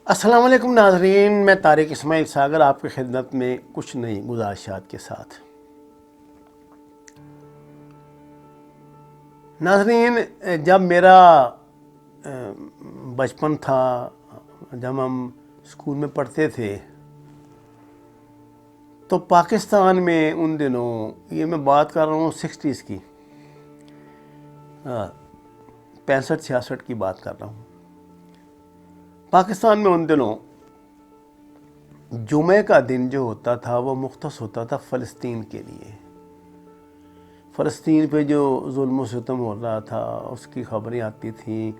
السلام علیکم ناظرین، میں طارق اسماعیل ساگر آپ کی خدمت میں کچھ نئی گزارشات کے ساتھ۔ ناظرین، جب میرا بچپن تھا، جب ہم اسکول میں پڑھتے تھے تو پاکستان میں ان دنوں، یہ میں بات کر رہا ہوں 60s کی، 65-66 کی بات کر رہا ہوں، پاکستان میں ان دنوں جمعہ کا دن جو ہوتا تھا وہ مختص ہوتا تھا فلسطین کے لیے۔ فلسطین پہ جو ظلم و ستم ہو رہا تھا اس کی خبریں آتی تھیں،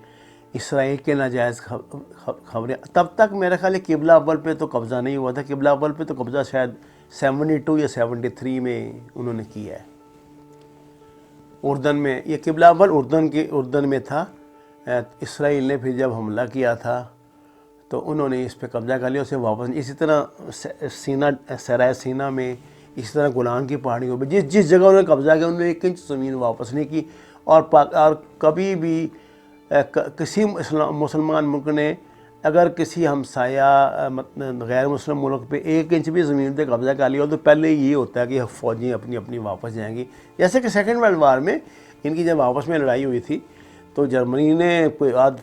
اسرائیل کے ناجائز خبریں۔ تب تک میرا خیال ہے قبلہ اول پہ تو قبضہ نہیں ہوا تھا، قبلہ اول پہ تو قبضہ شاید 72 یا 73 میں انہوں نے کیا ہے اردن میں۔ یہ قبلہ اول اردن میں تھا۔ اسرائیل نے پھر جب حملہ کیا تھا تو انہوں نے اس پہ قبضہ کر لیا، اسے واپس۔ اسی طرح سرائے سینا میں، اسی طرح گولان کی پہاڑیوں پہ جس جگہ انہوں نے قبضہ کیا انہوں نے 1 انچ زمین واپس نہیں کی۔ اور کبھی بھی کسی مسلمان ملک نے اگر کسی ہمسایہ غیر مسلم ملک پہ 1 انچ بھی زمین پہ قبضہ کر لیا تو پہلے یہ ہوتا ہے کہ فوجیں اپنی واپس جائیں گی۔ جیسے کہ سیکنڈ ورلڈ وار میں ان کی جب آپس میں لڑائی ہوئی تھی تو جرمنی نے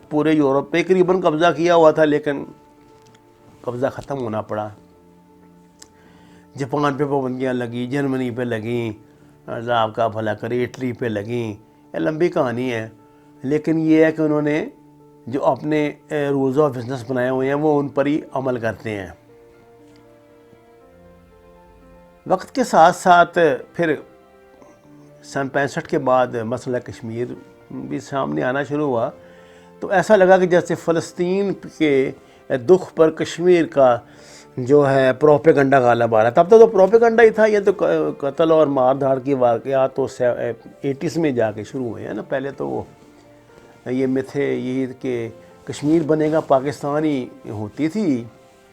پورے یورپ پہ قریباً قبضہ کیا ہوا تھا، لیکن قبضہ ختم ہونا پڑا۔ جاپان پہ پابندیاں لگیں، جرمنی پہ لگیں، اللہ آپ کا بھلا کرے، اٹلی پہ لگیں، یہ لمبی کہانی ہے۔ لیکن یہ ہے کہ انہوں نے جو اپنے رولز آف بزنس بنائے ہوئے ہیں وہ ان پر ہی عمل کرتے ہیں۔ وقت کے ساتھ ساتھ پھر سن 65 کے بعد مسئلہ کشمیر بھی سامنے آنا شروع ہوا، تو ایسا لگا کہ جیسے فلسطین کے دکھ پر کشمیر کا جو ہے پروپیگنڈا غالب آ رہا ہے۔ تب تک تو پروپیگنڈا ہی تھا، یہ تو قتل اور مار دھاڑ کی واقعات تو 80s میں جا کے شروع ہوئے ہیں نا۔ پہلے تو وہ یہ متھے یہی کہ کشمیر بنے گا، پاکستانی ہوتی تھی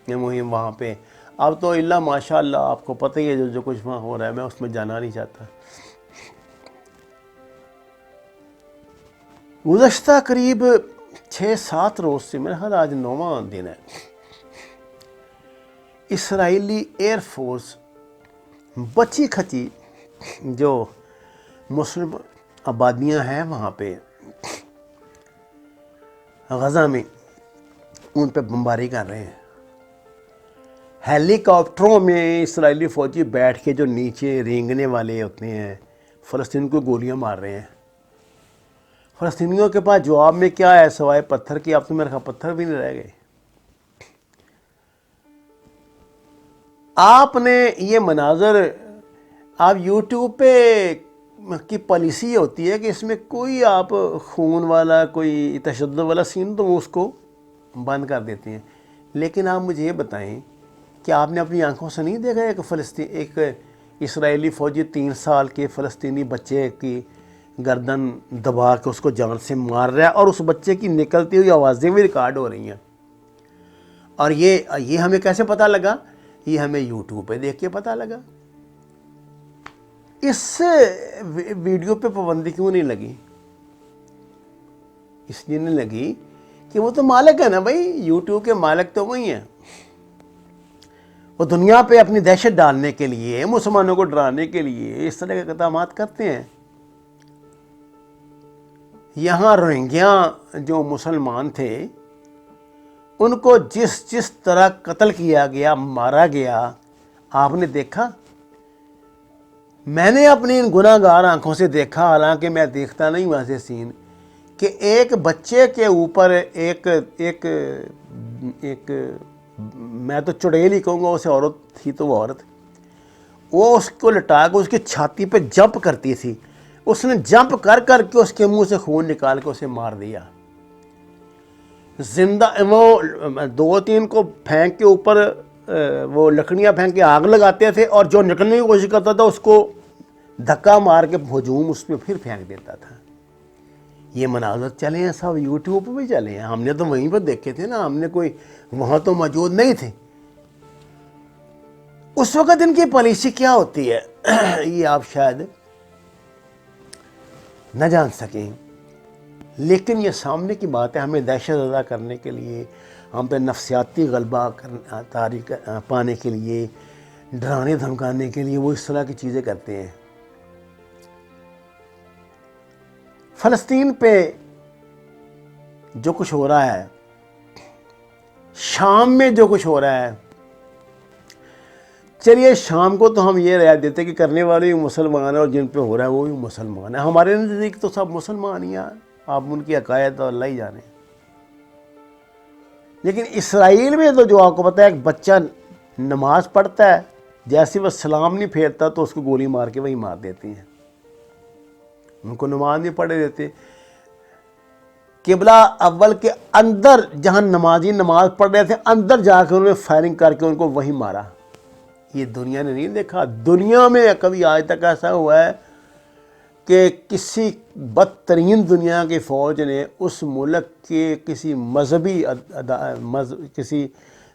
مہم وہاں پہ۔ اب تو اللہ ماشاء اللہ آپ کو پتہ ہی ہے جو کچھ وہاں ہو رہا ہے، میں اس میں جانا نہیں چاہتا۔ گزشتہ قریب 6-7 روز سے، میرا خیال آج 9واں دن ہے، اسرائیلی ایئر فورس بچی کھچی جو مسلم آبادیاں ہیں وہاں پہ غزہ میں، ان پہ بمباری کر رہے ہیں۔ ہیلی کاپٹروں میں اسرائیلی فوجی بیٹھ کے جو نیچے رینگنے والے ہوتے ہیں فلسطین کو گولیاں مار رہے ہیں۔ فلسطینیوں کے پاس جواب میں کیا ہے سوائے پتھر کی؟ اب تو میرے خیال پتھر بھی نہیں رہ گئے۔ آپ نے یہ مناظر، آپ یوٹیوب پہ کی پالیسی ہوتی ہے کہ اس میں کوئی آپ خون والا کوئی تشدد والا سین تو وہ اس کو بند کر دیتے ہیں، لیکن آپ مجھے یہ بتائیں کہ آپ نے اپنی آنکھوں سے نہیں دیکھا ایک اسرائیلی فوجی 3 سال کے فلسطینی بچے کی گردن دبا کے اس کو جان سے مار رہا ہے، اور اس بچے کی نکلتی ہوئی آوازیں بھی ریکارڈ ہو رہی ہیں؟ اور یہ ہمیں کیسے پتہ لگا؟ یہ ہمیں یوٹیوب پہ دیکھ کے پتہ لگا۔ اس ویڈیو پہ پابندی کیوں نہیں لگی؟ اس لیے نہیں لگی کہ وہ تو مالک ہے نا بھائی، یوٹیوب کے مالک تو وہی ہیں۔ وہ دنیا پہ اپنی دہشت ڈالنے کے لیے، مسلمانوں کو ڈرانے کے لیے اس طرح کے اقدامات کرتے ہیں۔ یہاں روہنگیا جو مسلمان تھے ان کو جس طرح قتل کیا گیا، مارا گیا، آپ نے دیکھا؟ میں نے اپنی ان گناہ گار آنکھوں سے دیکھا، حالانکہ میں دیکھتا نہیں وہاں سے سین، کہ ایک بچے کے اوپر ایک میں تو چڑیل ہی کہوں گا، اسے عورت تھی تو وہ عورت، وہ اس کو لٹا کے اس کی چھاتی پہ جمپ کرتی تھی، اس نے جمپ کر کے اس کے منہ سے خون نکال کے اسے مار دیا زندہ۔ وہ 2-3 کو پھینک کے اوپر وہ لکڑیاں پھینک کے آگ لگاتے تھے، اور جو نکلنے کی کوشش کرتا تھا اس کو دھکا مار کے ہجوم اس پہ پھر پھینک دیتا تھا۔ یہ مناظر چلے ہیں سب یوٹیوب پہ بھی چلے ہیں، ہم نے تو وہیں پر دیکھے تھے نا، ہم نے کوئی وہاں تو موجود نہیں تھے۔ اس وقت ان کی پالیسی کیا ہوتی ہے یہ آپ شاید نہ جان سکیں، لیکن یہ سامنے کی بات ہے، ہمیں دہشت زدہ کرنے کے لیے، ہم پہ نفسیاتی غلبہ پانے کے لیے، ڈرانے دھمکانے کے لیے وہ اس طرح کی چیزیں کرتے ہیں۔ فلسطین پہ جو کچھ ہو رہا ہے، شام میں جو کچھ ہو رہا ہے، چلیے شام کو تو ہم یہ رعایت دیتے کہ کرنے والے بھی مسلمان ہیں اور جن پہ ہو رہا ہے وہ بھی مسلمان ہیں، ہمارے نزدیک تو سب مسلمان ہی ہیں، آپ ان کی عقائد تو اللہ ہی جانے۔ لیکن اسرائیل میں تو جو آپ کو پتہ ہے، ایک بچہ نماز پڑھتا ہے، جیسے وہ سلام نہیں پھیرتا تو اس کو گولی مار کے وہی مار دیتی ہیں، ان کو نماز نہیں پڑھے دیتے۔ قبلہ اول کے اندر جہاں نمازی نماز پڑھ رہے تھے، اندر جا کے انہوں نے فائرنگ کر کے ان کو وہی مارا۔ یہ دنیا نے نہیں دیکھا، دنیا میں کبھی آج تک ایسا ہوا ہے کہ کسی بدترین دنیا کی فوج نے اس ملک کے کسی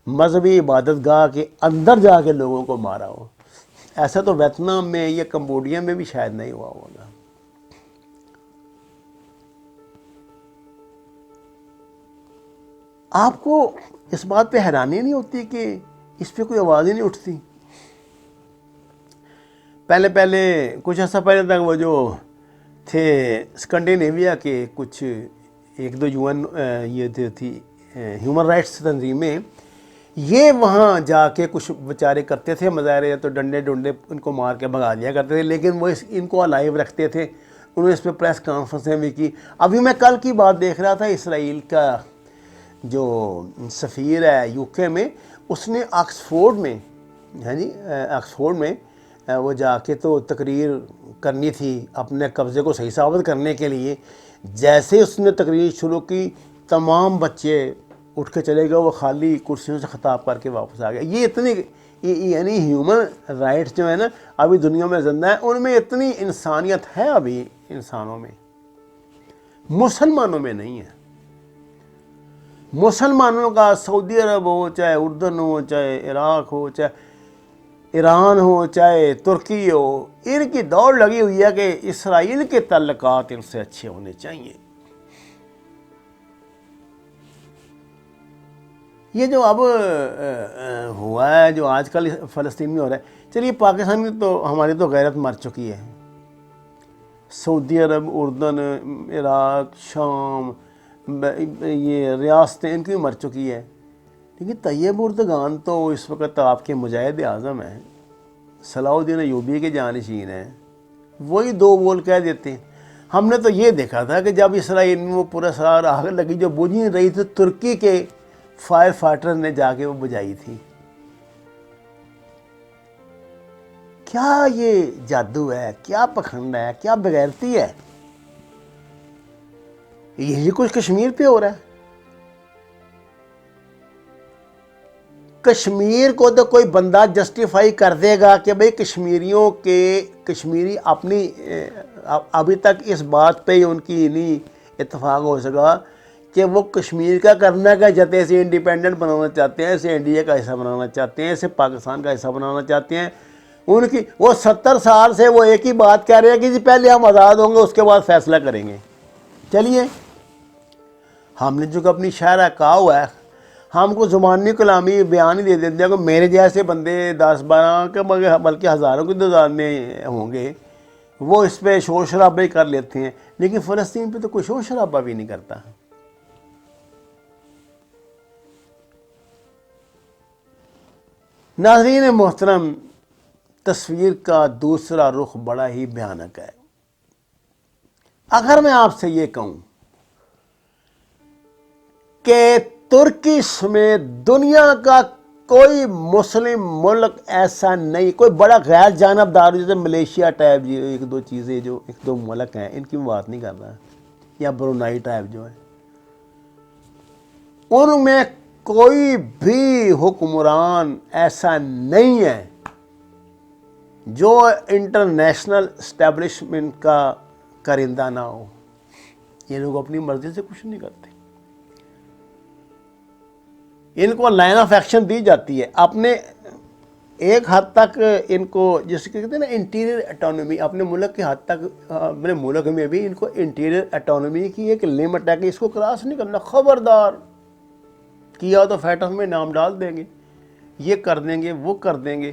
مذہبی عبادت گاہ کے اندر جا کے لوگوں کو مارا ہو؟ ایسا تو ویتنام میں یا کمبوڈیا میں بھی شاید نہیں ہوا ہوگا۔ آپ کو اس بات پہ حیرانی نہیں ہوتی کہ اس پہ کوئی آواز ہی نہیں اٹھتی؟ پہلے کچھ عرصہ پہلے تک وہ جو تھے اسکینڈینیویا کے کچھ ایک دو UN یہ تھی ہیومن رائٹس تنظیمیں، یہ وہاں جا کے کچھ بیچارے کرتے تھے مظاہرے، تو ڈنڈے ان کو مار کے بھگا دیا کرتے تھے، لیکن وہ ان کو الائیو رکھتے تھے۔ انہوں نے اس پہ پریس کانفرنسیں بھی کی۔ ابھی میں کل کی بات دیکھ رہا تھا، اسرائیل کا جو سفیر ہے UK میں، اس نے آکسفورڈ میں وہ جا کے تو تقریر کرنی تھی اپنے قبضے کو صحیح ثابت کرنے کے لیے۔ جیسے اس نے تقریر شروع کی، تمام بچے اٹھ کے چلے گئے، وہ خالی کرسیوں سے خطاب کر کے واپس آ گئے۔ یہ اتنی یعنی ہیومن رائٹس جو ہے نا ابھی دنیا میں زندہ ہے، ان میں اتنی انسانیت ہے ابھی انسانوں میں، مسلمانوں میں نہیں ہے۔ مسلمانوں کا سعودی عرب ہو، چاہے اردن ہو، چاہے عراق ہو، چاہے ایران ہو، چاہے ترکی ہو، ان کی دوڑ لگی ہوئی ہے کہ اسرائیل کے تعلقات ان سے اچھے ہونے چاہیے۔ یہ جو اب ہوا ہے، جو آج کل فلسطین میں ہو رہا ہے، چلیے پاکستان میں تو ہماری تو غیرت مر چکی ہے، سعودی عرب، اردن، عراق، شام، یہ ریاستیں ان کی مر چکی ہے، لیکن طیب اردگان تو اس وقت آپ کے مجاہد اعظم ہیں، صلاح الدین ایوبی کے جانشین ہیں، وہی دو بول کہہ دیتے ہیں۔ ہم نے تو یہ دیکھا تھا کہ جب اسرائیل میں وہ پورا سرار آگ لگی جو بجھ نہیں رہی تھی، ترکی کے فائر فائٹر نے جا کے وہ بجھائی تھی۔ کیا یہ جادو ہے، کیا پکھنڈ ہے، کیا بغیرتی ہے؟ یہی کچھ کشمیر پہ ہو رہا ہے۔ کشمیر کو تو کوئی بندہ جسٹیفائی کر دے گا کہ بھئی کشمیری اپنی ابھی تک اس بات پہ ہی ان کی نہیں اتفاق ہو سکا کہ وہ کشمیر کا کرنا کا جتے سے انڈیپینڈنٹ بنانا چاہتے ہیں، اسے انڈیا کا حصہ بنانا چاہتے ہیں، اسے پاکستان کا حصہ بنانا چاہتے ہیں۔ ان کی وہ 70 سال سے وہ ایک ہی بات کہہ رہے ہیں کہ جی پہلے ہم آزاد ہوں گے، اس کے بعد فیصلہ کریں گے۔ چلیے ہم نے جو کہ اپنی شاعرہ کہا ہوا ہے، ہم کو زبانی کلامی بیان ہی دے دیتے ہیں کہ میرے جیسے بندے 10-12 کے بلکہ ہزاروں کی تعداد میں ہوں گے، وہ اس پہ شور شرابہ ہی کر لیتے ہیں، لیکن فلسطین پہ تو کوئی شور شرابہ بھی نہیں کرتا۔ ناظرین محترم، تصویر کا دوسرا رخ بڑا ہی بھیانک ہے۔ اگر میں آپ سے یہ کہوں کہ ترکی سمیت دنیا کا کوئی مسلم ملک ایسا نہیں، کوئی بڑا غیر جانبدار، جیسے ملیشیا ٹائپ، ایک دو چیزیں جو ایک دو ملک ہیں، ان کی بات نہیں کر رہا، یا برونائی ٹائپ جو ہے، ان میں کوئی بھی حکمران ایسا نہیں ہے جو انٹرنیشنل اسٹیبلشمنٹ کا کرندہ نہ ہو۔ یہ لوگ اپنی مرضی سے کچھ نہیں کرتے، ان کو لائن آف ایکشن دی جاتی ہے اپنے ایک حد تک، ان کو جس کو کہتے ہیں نا انٹیریئر اٹانومی، اپنے ملک کے حد تک، اپنے ملک میں بھی ان کو انٹیریئر اٹانومی کی ایک لمٹ ہے کہ اس کو کراس نہیں کرنا، خبردار کیا تو فیٹس میں نام ڈال دیں گے، یہ کر دیں گے، وہ کر دیں گے.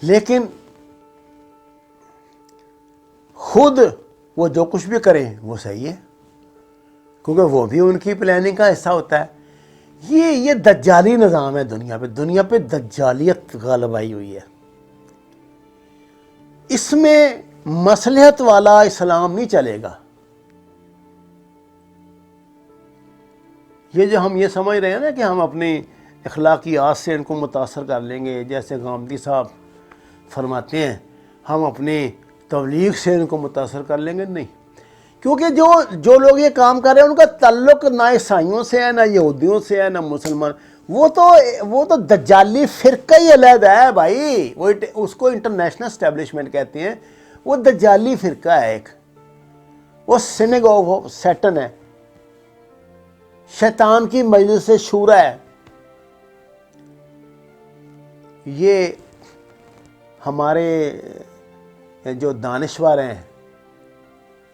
لیکن خود وہ جو کچھ بھی کریں وہ صحیح ہے، کیونکہ وہ بھی ان کی پلاننگ کا حصہ ہوتا ہے. یہ دجالی نظام ہے دنیا پہ دجالیت غالب آئی ہوئی ہے. اس میں مصلحت والا اسلام نہیں چلے گا. یہ جو ہم یہ سمجھ رہے ہیں نا کہ ہم اپنی اخلاقیات سے ان کو متاثر کر لیں گے، جیسے غامدی صاحب فرماتے ہیں ہم اپنی تبلیغ سے ان کو متاثر کر لیں گے، نہیں. کیونکہ جو لوگ یہ کام کر رہے ہیں ان کا تعلق نہ عیسائیوں سے ہے، نہ یہودیوں سے ہے، نہ مسلمان. وہ تو دجالی فرقہ ہی علیحدہ ہے بھائی. وہ اس کو انٹرنیشنل اسٹیبلشمنٹ کہتے ہیں. وہ دجالی فرقہ ہے ایک، وہ سینیگوگ آف سیٹن ہے، شیطان کی مجلس شورا ہے. یہ ہمارے جو دانشور ہیں،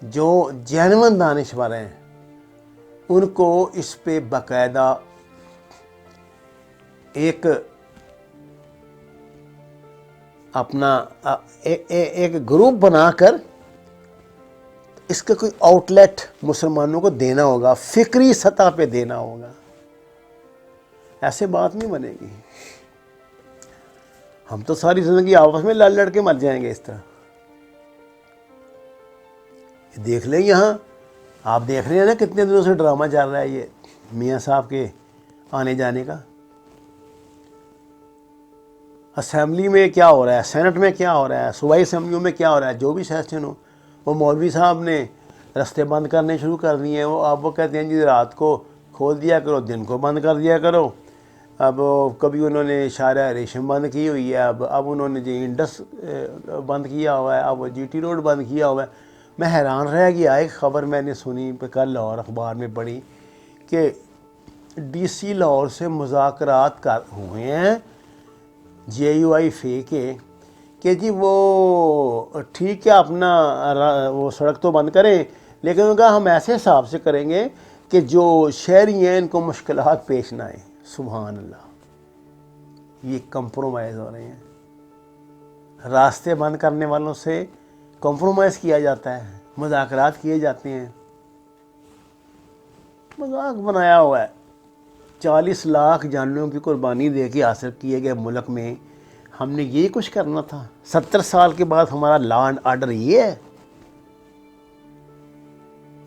جو جینون دانشور ہیں، ان کو اس پہ باقاعدہ ایک اپنا ایک گروپ بنا کر اس کا کوئی آؤٹ لیٹ مسلمانوں کو دینا ہوگا، فکری سطح پہ دینا ہوگا. ایسے بات نہیں بنے گی. ہم تو ساری زندگی آپس میں لڑ کے مر جائیں گے اس طرح. دیکھ لیں یہاں آپ دیکھ رہے ہیں نا کتنے دنوں سے ڈرامہ چل رہا ہے یہ میاں صاحب کے آنے جانے کا. اسمبلی میں کیا ہو رہا ہے، سینٹ میں کیا ہو رہا ہے، صوبائی اسمبلیوں میں کیا ہو رہا ہے، جو بھی سیشن ہو، وہ مولوی صاحب نے رستے بند کرنے شروع کر دیے ہیں. وہ کہتے ہیں جی رات کو کھول دیا کرو، دن کو بند کر دیا کرو. اب کبھی انہوں نے شارع ریشم بند کی ہوئی ہے، اب انہوں نے جی انڈس بند کیا ہوا ہے، اب جی ٹی روڈ بند کیا ہوا ہے. میں حیران رہ گیا. ایک خبر میں نے سنی کل اور اخبار میں پڑھی کہ ڈی سی لاہور سے مذاکرات ہوئے ہیں جے یو آئی فے کے کہ جی وہ ٹھیک ہے اپنا وہ سڑک تو بند کریں، لیکن ان کا ہم ایسے حساب سے کریں گے کہ جو شہری ہیں ان کو مشکلات پیش نہ آئیں. سبحان اللہ. یہ کمپرومائز ہو رہے ہیں. راستے بند کرنے والوں سے کمپرومائز کیا جاتا ہے، مذاکرات کیے جاتے ہیں. مذاق بنایا ہوا ہے. 40 لاکھ جانوں کی قربانی دے کے حاصل کیے گئے ملک میں ہم نے یہی کچھ کرنا تھا. 70 سال کے بعد ہمارا لا اینڈ آرڈر یہ ہے.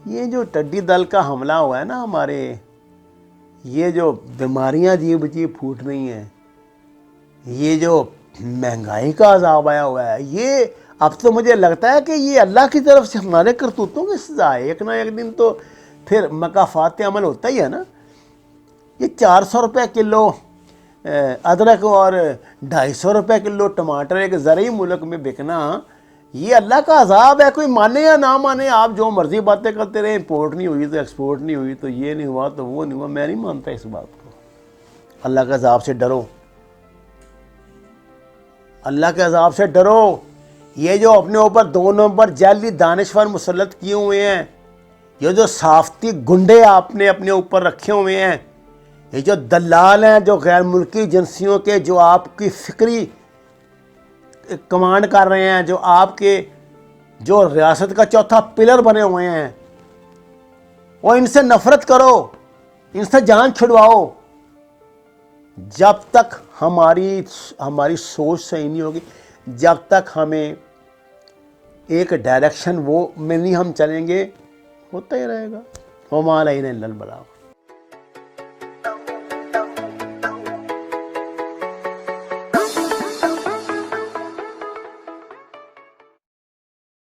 یہ جو ٹڈی دل کا حملہ ہوا ہے نا ہمارے، یہ جو بیماریاں عجیب عجیب پھوٹ رہی ہیں، یہ جو مہنگائی کا عذاب آیا ہوا ہے، یہ اب تو مجھے لگتا ہے کہ یہ اللہ کی طرف سے ہمارے کرتوتوں کی سزا ہے. ایک نہ ایک دن تو پھر مکافات عمل ہوتا ہی ہے نا. یہ 400 روپے کلو ادرک اور 250 روپے کلو ٹماٹر ایک زرعی ملک میں بکنا، یہ اللہ کا عذاب ہے. کوئی مانے یا نہ مانے، آپ جو مرضی باتیں کرتے رہے، امپورٹ نہیں ہوئی تو ایکسپورٹ نہیں ہوئی تو یہ نہیں ہوا تو وہ نہیں ہوا. میں نہیں مانتا اس بات کو. اللہ کے عذاب سے ڈرو، اللہ کے عذاب سے ڈرو. یہ جو اپنے اوپر 2 نمبر جعلی دانشور مسلط کیے ہوئے ہیں، یہ جو صافتی گنڈے آپ نے اپنے اوپر رکھے ہوئے ہیں، یہ جو دلال ہیں، جو غیر ملکی ایجنسیوں کے، جو آپ کی فکری کمانڈ کر رہے ہیں، جو آپ کے جو ریاست کا چوتھا پلر بنے ہوئے ہیں، وہ ان سے نفرت کرو، ان سے جان چھڑواؤ. جب تک ہماری سوچ صحیح نہیں ہوگی، جب تک ہمیں ایک ڈائریکشن وہ میں نہیں ہم چلیں گے، ہوتا ہی رہے گا. وما علینا الا البلاغ.